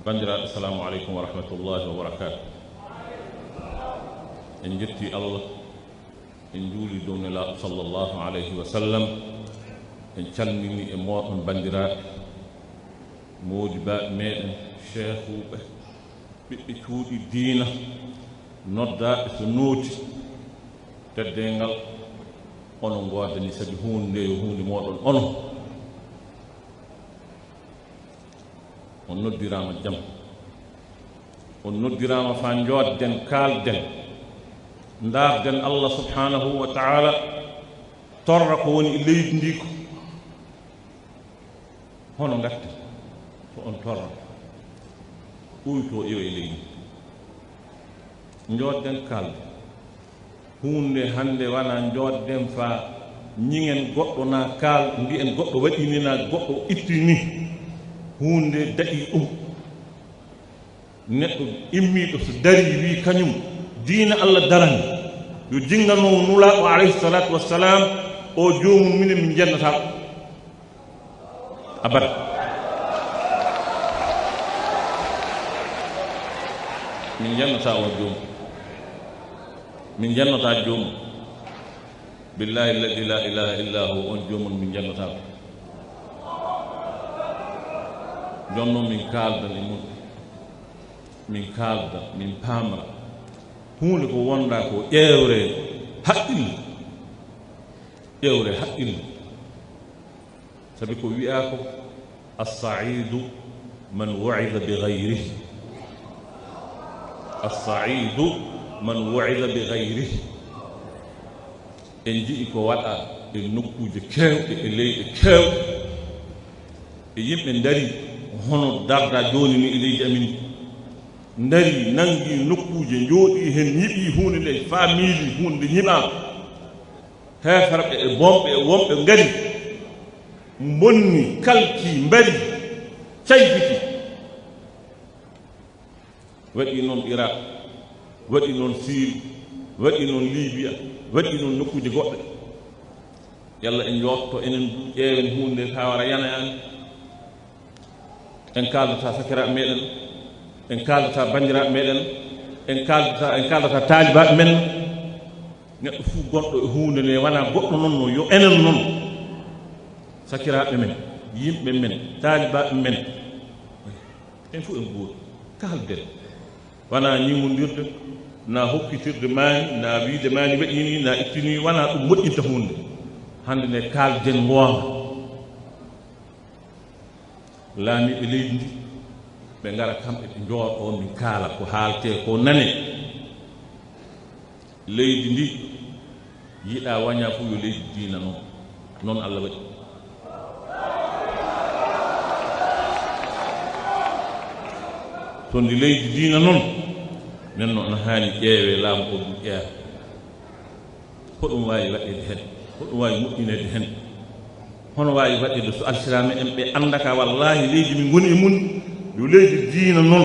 bandiraɓe assalamu aleykum wa rahmatullahi wa barakatuh. En jetti Allah, en juuli dow nelaaɗo sallllahu alayhi wa sallam, en calmini e moɗon bandiraɓe moodibaɓe meɗen cheikhuɓe ɓiɓɓe cuuɗi diina noddaɓe so nooti teddengal onon godani sabi hunde nde yo hunde moɗon onon. On noddirama jam, on noddirama fa jodden kalden darden Allah subhanahu wa ta'ala torra ko woni e leydi ndi ko hono gatte so on torra ɓuyto iyo e leydi jodden kalde hunde hande wana jodden fa ñingen goɗɗo na kal mbiyen goɗɗo waɗini na goɗɗo ittini hunde daɗi neɗɗo immiɗo so dari wi kañum diina Allah darani yo jingano nulaɗo alayhi salatu wassalam o jomum minen min jennata abada. Min jannata o joomum, min jannata joomum billahi alladi la ilaha illa hu, on joomum min jannata ko. jonnon min kaldan e mum, min kalda min pamra hunde ko wonda ko ƴewre haqqille, ƴewre haqqille. sabi ko wi'a ko as-sa'idu man wa'ida bi ghayrihi, as-sa'idu man wa'ida bi ghayrihi. en ji'i ko waɗa e nokkuuje kewɗe e leyɗe kewɗe e yimɓe dari hono darda joni ni e leydi amin dari nangi nokkuuje jooɗi hen ñiɓi hunde nde famili hunde ñiɓama heferɓe e bomɓe e wonɓe ngari bonni kalki mbari caybiti waɗi noon Irak, waɗi noon Syrie, waɗi noon Libya, waɗi noon nokkuuje goɗɗe. yalla en jotto enen ƴeewen hunde ha wara yanayani. en kaldata sakiraɓe meɗen, en kaldata bandiraɓe meɗen, en kaldata taalibaɓe men. neɗɗo fuu gonɗo e hunde nde wona goɗɗo noon no yo enen noon sakiraɓe men, yimɓe men, taalibaɓe men, en fof en gooti kalden, wona ñigodirde na hokkitirde maani na wiide maani waɗini na ittini, wona ɗum moƴƴinta hunde. hande nde kalden goonga. laamiɓe leydi ndi ɓe ngara kamɓe ɓe jooɗo min kaala ko haalte ko nane. leydi ndi yiɗa waña fof yo leydi diina noon, noon Allah waɗi. to ndi leydi diina noon nen noon haani ƴeewe laamu o ɗum ƴeewa hoɗum waawi waɗede hen, hoɗum waawi moƴƴinede hen, hono waawi waɗede so alsirama en ɓe andaka wallahi leydi min goni e mun yo leydi diina noon.